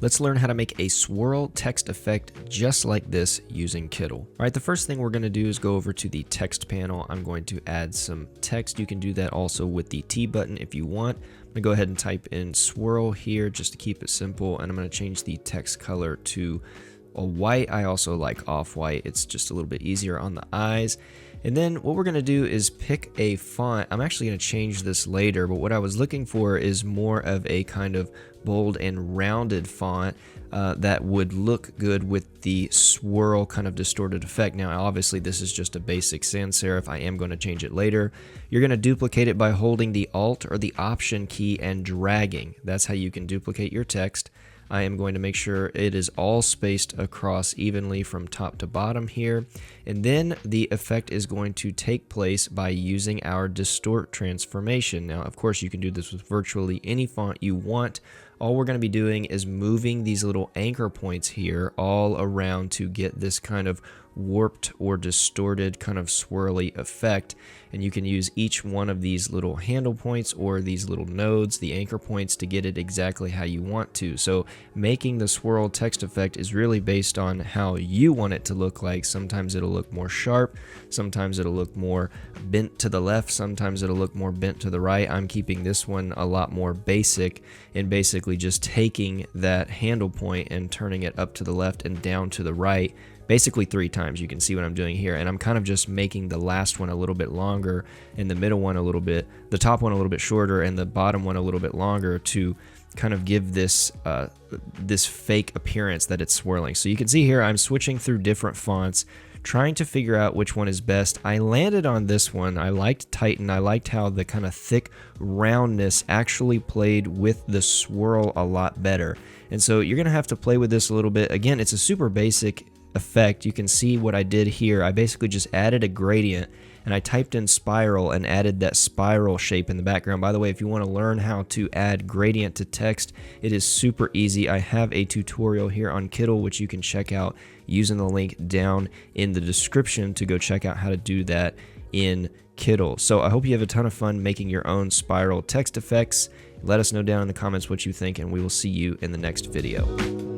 Let's learn how to make a swirl text effect just like this using Kittl. All right, the first thing we're going to do is go over to the text panel. I'm going to add some text. You can do that also with the T button if you want. I'm going to go ahead and type in swirl here just to keep it simple, and I'm going to change the text color to a white. I also like off-white. It's just a little bit easier on the eyes. And then what we're going to do is pick a font. I'm actually going to change this later, but what I was looking for is more of a kind of bold and rounded font that would look good with the swirl kind of distorted effect. Now, obviously, this is just a basic sans serif. I am going to change it later. You're going to duplicate it by holding the Alt or the Option key and dragging. That's how you can duplicate your text. I am going to make sure it is all spaced across evenly from top to bottom here. And then the effect is going to take place by using our distort transformation. Now, of course, you can do this with virtually any font you want. All we're going to be doing is moving these little anchor points here all around to get this kind of warped or distorted kind of swirly effect. And you can use each one of these little handle points or these little nodes, the anchor points, to get it exactly how you want to. So making the swirl text effect is really based on how you want it to look like. Sometimes it'll look more sharp, sometimes it'll look more bent to the left, sometimes it'll look more bent to the right. I'm keeping this one a lot more basic and basically just taking that handle point and turning it up to the left and down to the right, basically 3 times. You can see what I'm doing here, and I'm kind of just making the last one a little bit longer and the middle one a little bit, the top one a little bit shorter and the bottom one a little bit longer to kind of give this this fake appearance that it's swirling. So you can see here I'm switching through different fonts, trying to figure out which one is best. I landed on this one. I liked Titan. I liked how the kind of thick roundness actually played with the swirl a lot better. And so you're gonna have to play with this a little bit. Again, it's a super basic effect. You can see what I did here. I basically just added a gradient and I typed in spiral and added that spiral shape in the background. By the way, if you want to learn how to add gradient to text, it is super easy. I have a tutorial here on Kittl, which you can check out using the link down in the description to go check out how to do that in Kittl. So I hope you have a ton of fun making your own spiral text effects. Let us know down in the comments what you think, and we will see you in the next video.